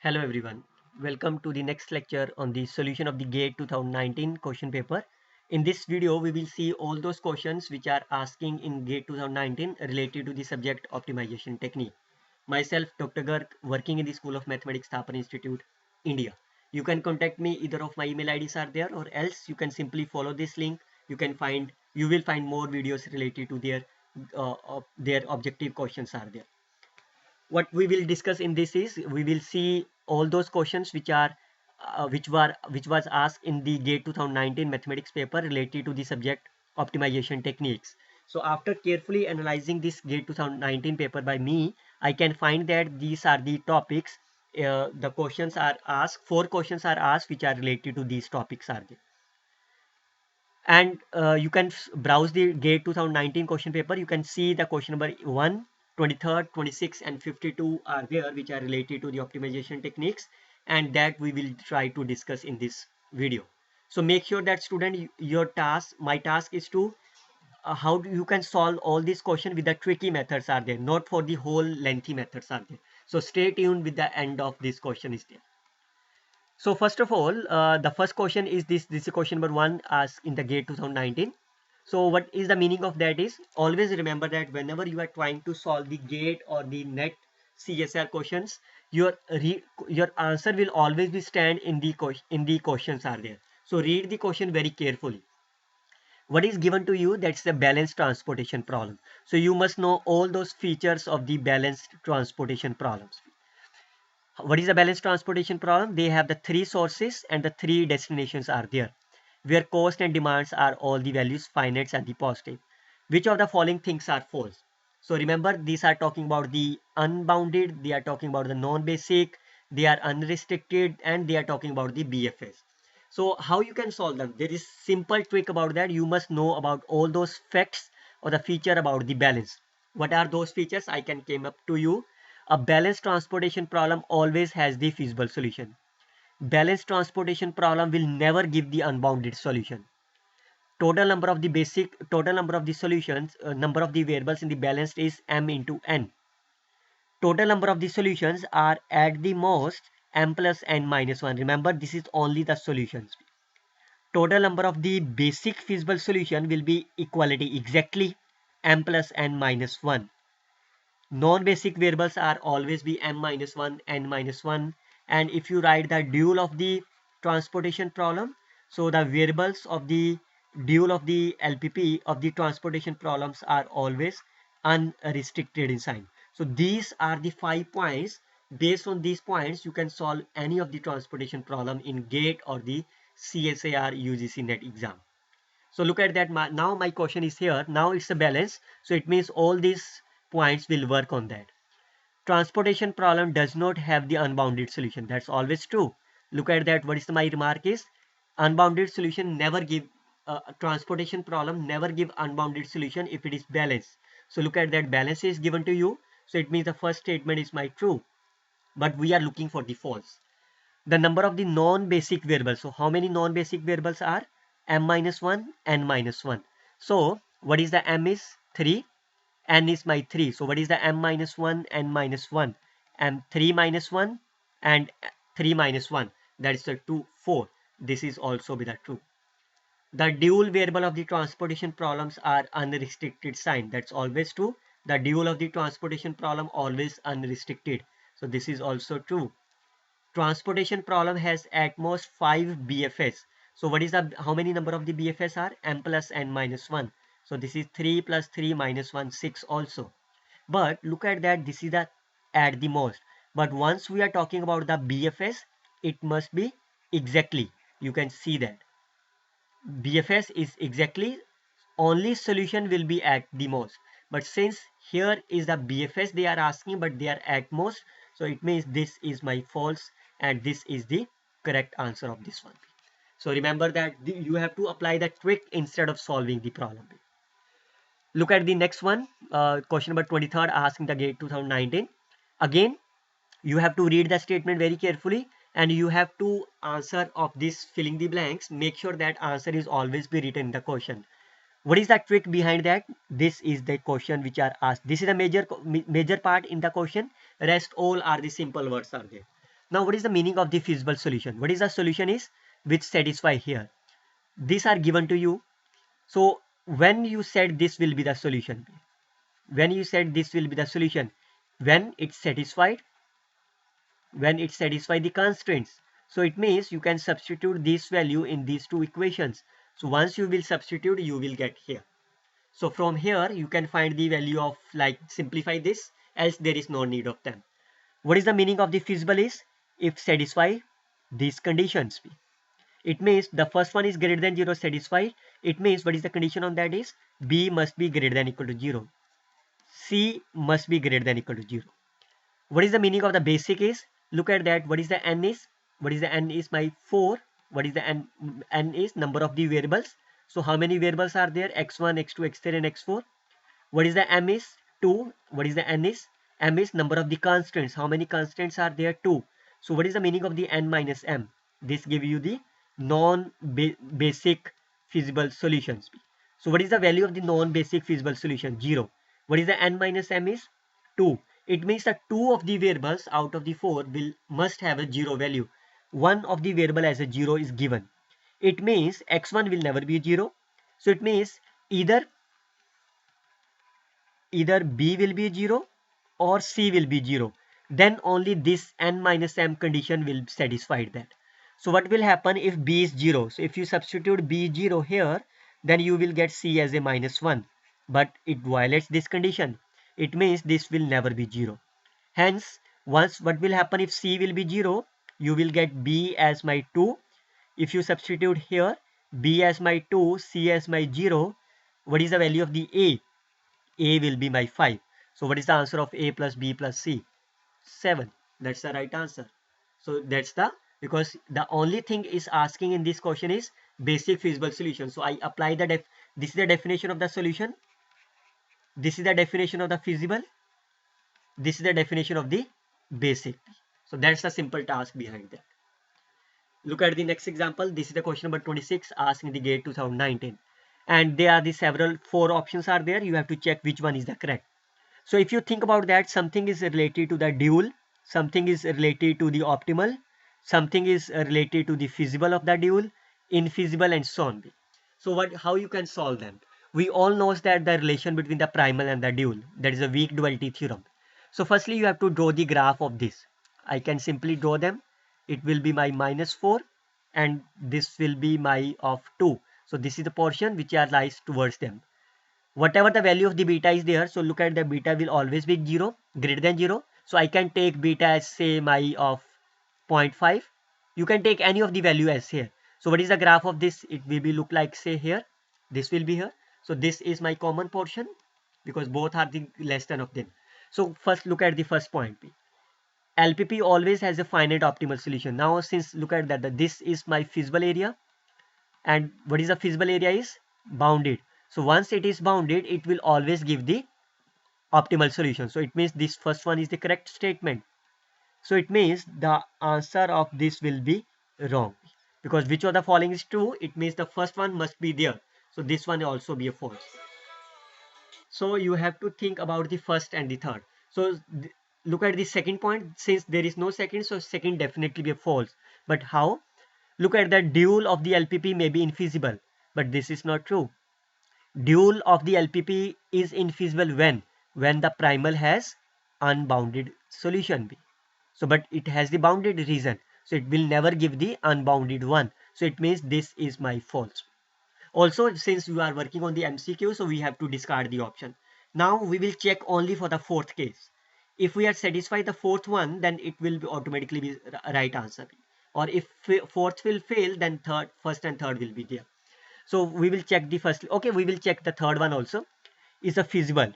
Hello everyone. Welcome to the next lecture on the solution of the GATE 2019 question paper. In this video, we will see all those questions which are asking in GATE 2019 related to the subject optimization technique. Myself, Dr. Garg, working in the School of Mathematics, Thapar Institute, India. You can contact me, either of my email IDs are there, or else you can simply follow this link. You will find more videos related to their objective questions are there. What we will discuss in this is we will see all those questions which was asked in the GATE 2019 mathematics paper related to the subject optimization techniques. So after carefully analyzing this GATE 2019 paper by me, I can find that these are the topics. The questions are asked, four questions are asked which are related to these topics are there. And you can browse the GATE 2019 question paper. You can see the question number 1, 23rd, 26 and 52 are there, which are related to the optimization techniques, and that we will try to discuss in this video. So make sure that student, my task is to you can solve all these questions with the tricky methods are there, not for the whole lengthy methods are there. So stay tuned with the end of this question is there. So first of all, the first question is this. This is question number 1 asked in the GATE 2019. So what is the meaning of that is, always remember that whenever you are trying to solve the GATE or the NET CSR questions, your answer will always be stand in the questions are there. So read the question very carefully. What is given to you? That's the balanced transportation problem. So you must know all those features of the balanced transportation problems. What is the balanced transportation problem? They have the three sources and the three destinations are there, where cost and demands are all the values finite and the positive. Which of the following things are false? So remember, these are talking about the unbounded, they are talking about the non-basic, they are unrestricted, and they are talking about the BFS. So how you can solve them? There is simple trick about that. You must know about all those facts or the feature about the balance. What are those features? I can came up to you. A balanced transportation problem always has the feasible solution. Balanced transportation problem will never give the unbounded solution. Total number of the solutions, number of the variables in the balanced is m into n. Total number of the solutions are at the most m plus n minus 1. Remember, this is only the solutions. Total number of the basic feasible solution will be equality exactly m plus n minus 1. Non-basic variables are always be m minus 1, n minus 1. And if you write the dual of the transportation problem, so the variables of the dual of the LPP of the transportation problems are always unrestricted in sign. So these are the 5 points. Based on these points, you can solve any of the transportation problem in GATE or the CSIR UGC NET exam. So look at that. Now my question is here. Now it's a balance. So it means all these points will work on that. Transportation problem does not have the unbounded solution. That's always true. Look at that. What is my remark is, unbounded solution never give transportation problem never give unbounded solution if it is balanced. So look at that, balance is given to you. So it means the first statement is my true, but we are looking for the false. The number of the non-basic variables. So how many non-basic variables are? M minus 1, n minus 1. So what is the m is 3, n is my 3. So what is the m minus 1, n minus 1? M 3 minus 1 and 3 minus 1. That is the 2, 4. This is also be the true. The dual variable of the transportation problems are unrestricted sign. That's always true. The dual of the transportation problem always unrestricted. So this is also true. Transportation problem has at most 5 BFS. So what is the how many number of the BFS are? M plus n minus 1. So this is 3 plus 3 minus 1, 6 also. But look at that, this is the at the most. But once we are talking about the BFS, it must be exactly. You can see that BFS is exactly, only solution will be at the most. But since here is the BFS they are asking, but they are at most, so it means this is my false and this is the correct answer of this one. So remember that you have to apply the trick instead of solving the problem. Look at the next one, question number 23rd asking the GATE 2019. Again, you have to read the statement very carefully and you have to answer of this filling the blanks. Make sure that answer is always be written in the question. What is the trick behind that? This is the question which are asked. This is a major part in the question. Rest all are the simple words are there. Now what is the meaning of the feasible solution? What is the solution is which satisfy here? These are given to you. So when you said this will be the solution, when you said this will be the solution, when it's satisfied, when it satisfies the constraints. So it means you can substitute this value in these two equations. So once you will substitute, you will get here. So from here you can find the value of, like, simplify this, else there is no need of them. What is the meaning of the feasible is if satisfy these conditions. It means the first one is greater than 0 satisfied. It means what is the condition on that is B must be greater than equal to 0. C must be greater than equal to 0. What is the meaning of the basic is, look at that, what is the n is, what is the n is my 4, what is the n is number of the variables. So how many variables are there, x1, x2, x3 and x4. What is the m is 2, what is the n is, m is number of the constants, how many constants are there, 2. So what is the meaning of the n minus m? This give you the non-basic feasible solutions. So what is the value of the non-basic feasible solution? 0. What is the n minus m is 2. It means that 2 of the variables out of the 4 must have a 0 value. One of the variable as a 0 is given. It means x1 will never be 0. So it means either B will be 0 or C will be 0. Then only this n minus m condition will satisfy that. So what will happen if B is 0? So if you substitute B 0 here, then you will get C as a minus 1. But it violates this condition. It means this will never be 0. Hence, once what will happen if C will be 0, you will get B as my 2. If you substitute here, B as my 2, C as my 0, what is the value of the A? A will be my 5. So what is the answer of A plus B plus C? 7. That's the right answer. So that's because the only thing is asking in this question is basic feasible solution. So I apply this is the definition of the solution. This is the definition of the feasible. This is the definition of the basic. So that's the simple task behind that. Look at the next example. This is the question number 26 asked in the GATE 2019. And there are the several 4 options are there. You have to check which one is the correct. So if you think about that, something is related to the dual, something is related to the optimal, something is related to the feasible of the dual, infeasible and so on. So how you can solve them? We all know that the relation between the primal and the dual, that is a weak duality theorem. So firstly you have to draw the graph of this. I can simply draw them. It will be my minus 4 and this will be my of 2. So this is the portion which lies towards them. Whatever the value of the beta is there, so look at the beta will always be 0, greater than 0. So I can take beta as say my of 0.5. You can take any of the value as here. So what is the graph of this? It will be look like say here. This will be here. So this is my common portion because both are the less than of them. So first look at the first point. LPP always has a finite optimal solution. Now since look at that, this is my feasible area. And what is the feasible area is? Bounded. So once it is bounded, it will always give the optimal solution. So it means this first one is the correct statement. So it means the answer of this will be wrong. Because which of the following is true? It means the first one must be there. So this one also be a false. So you have to think about the first and the third. So look at the second point. Since there is no second, so second definitely be a false. But how? Look at the dual of the LPP may be infeasible. But this is not true. Dual of the LPP is infeasible when the primal has unbounded solution B. So but it has the bounded reason. So it will never give the unbounded one. So it means this is my false. Also since we are working on the MCQ, so we have to discard the option. Now we will check only for the fourth case. If we are satisfied the fourth one, then it will automatically be right answer. Or if fourth will fail, then first and third will be there. So we will check the first. Okay, we will check the third one also. Is a feasible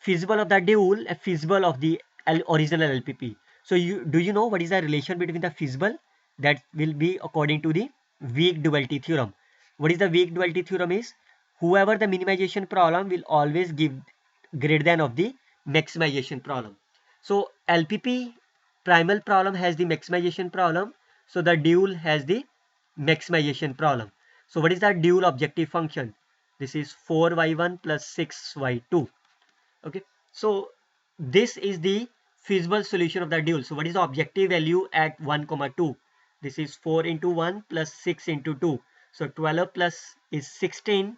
of the dual, a feasible of the original LPP. So do you know what is the relation between the feasible? That will be according to the weak duality theorem. What is the weak duality theorem is? Whoever the minimization problem will always give greater than of the maximization problem. So LPP primal problem has the maximization problem. So the dual has the maximization problem. So what is the dual objective function? This is 4y1 plus 6y2. Okay. So this is the feasible solution of the dual. So what is the objective value at 1, 2? This is 4 into 1 plus 6 into 2. So 12 plus is 16.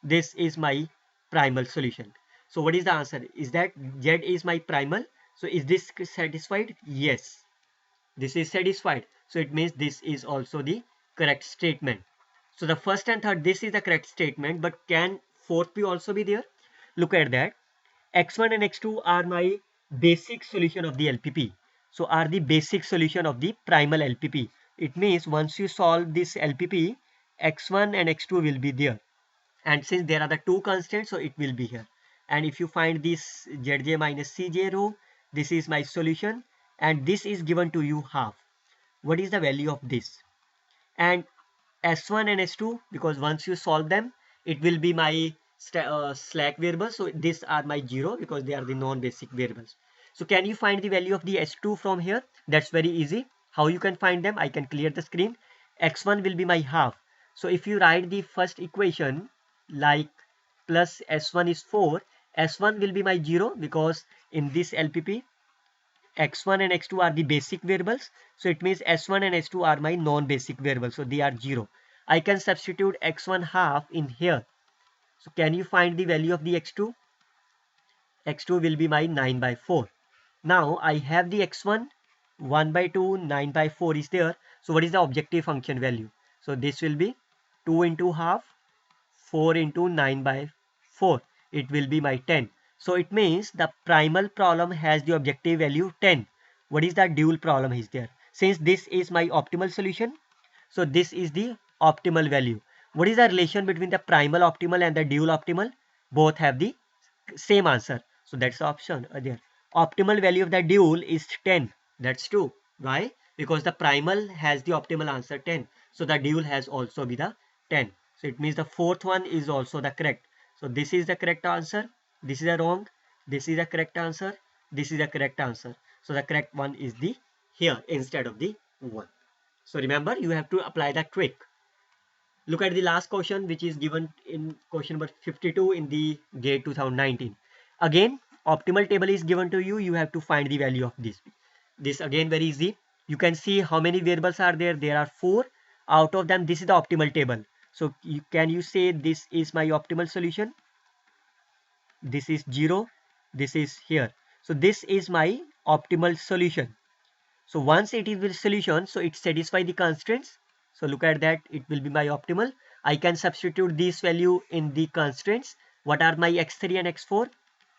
This is my primal solution. So what is the answer? Is that Z is my primal? So is this satisfied? Yes, this is satisfied. So it means this is also the correct statement. So the first and third, this is the correct statement, but can fourth be also be there? Look at that. X1 and X2 are my basic solution of the LPP. So are the basic solution of the primal LPP. It means once you solve this LPP, X1 and X2 will be there. And since there are the two constants, so it will be here. And if you find this Zj minus Cj rho, this is my solution. And this is given to you half. What is the value of this? And S1 and S2, because once you solve them, it will be my slack variables. So these are my 0 because they are the non-basic variables. So can you find the value of the S2 from here? That's very easy. How you can find them? I can clear the screen. X1 will be my half. So if you write the first equation like plus S1 is 4, S1 will be my 0 because in this LPP, X1 and X2 are the basic variables. So it means S1 and S2 are my non-basic variables. So they are 0. I can substitute X1 half in here. So can you find the value of the X2? X2 will be my 9 by 4. Now I have the X1, 1 by 2, 9 by 4 is there. So what is the objective function value? So this will be 2 into half, 4 into 9 by 4. It will be my 10. So it means the primal problem has the objective value 10. What is the dual problem is there? Since this is my optimal solution, so this is the optimal value. What is the relation between the primal optimal and the dual optimal? Both have the same answer. So that's the option there. Optimal value of the dual is 10. That's true. Why? Because the primal has the optimal answer 10. So the dual has also be the 10. So it means the fourth one is also the correct. So this is the correct answer. This is the wrong. This is the correct answer. This is the correct answer. So the correct one is the here instead of the 1. So remember, you have to apply the trick. Look at the last question, which is given in question number 52 in the GATE 2019. Again, optimal table is given to you. You have to find the value of this. This again very easy. You can see how many variables are there. There are 4. Out of them, this is the optimal table. So can you say this is my optimal solution? This is 0. This is here. So this is my optimal solution. So once it is the solution, so it satisfies the constraints. So look at that, it will be my optimal. I can substitute this value in the constraints. What are my x3 and x4?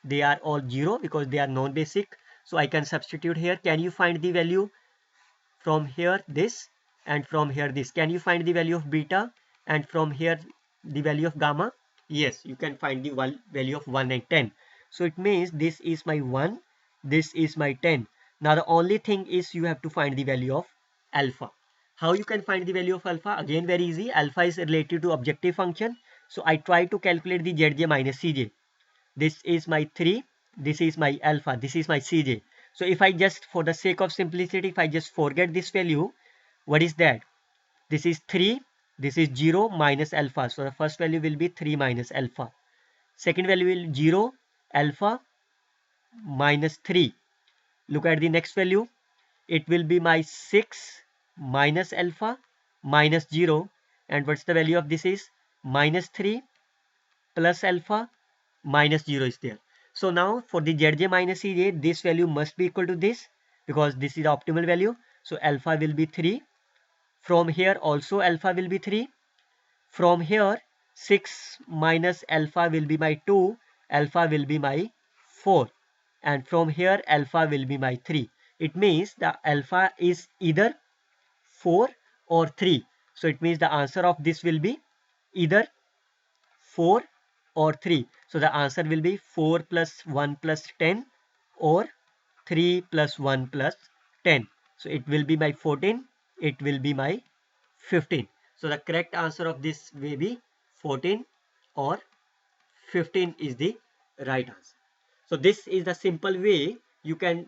They are all 0 because they are non-basic. So I can substitute here. Can you find the value from here this and from here this? Can you find the value of beta and from here the value of gamma? Yes, you can find the value of 1 and 10. So it means this is my 1, this is my 10. Now the only thing is you have to find the value of alpha. How you can find the value of alpha? Again very easy. Alpha is related to objective function. So I try to calculate the Zj minus Cj. This is my 3. This is my alpha. This is my Cj. So if I just, for the sake of simplicity, if I just forget this value, what is that? This is 3. This is 0 minus alpha. So the first value will be 3 minus alpha. Second value will be 0 alpha minus 3. Look at the next value. It will be my 6 minus alpha minus 0. And what's the value of this is? Minus 3 plus alpha minus 0 is there. So now for the Zj minus Cj, this value must be equal to this because this is the optimal value. So alpha will be 3. From here also alpha will be 3. From here 6 minus alpha will be my 2. Alpha will be my 4. And from here alpha will be my 3. It means the alpha is either 4 or 3. So it means the answer of this will be either 4 or 3. So the answer will be 4 plus 1 plus 10 or 3 plus 1 plus 10. So it will be my 14. It will be my 15. So the correct answer of this will be 14 or 15 is the right answer. So this is the simple way you can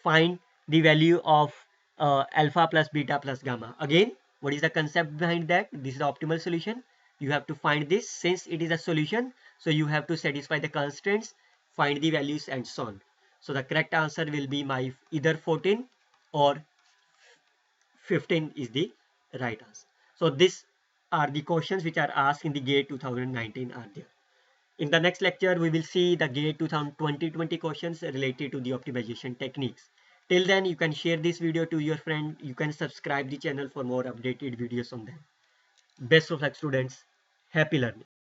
find the value of alpha plus beta plus gamma. Again, what is the concept behind that? This is the optimal solution. You have to find this. Since it is a solution, so you have to satisfy the constraints, find the values and so on. So the correct answer will be my either 14 or 15 is the right answer. So these are the questions which are asked in the GATE 2019 are there. In the next lecture, we will see the GATE 2020 questions related to the optimization techniques. Till then, you can share this video to your friend. You can subscribe the channel for more updated videos on them. Best of luck, students. Happy learning.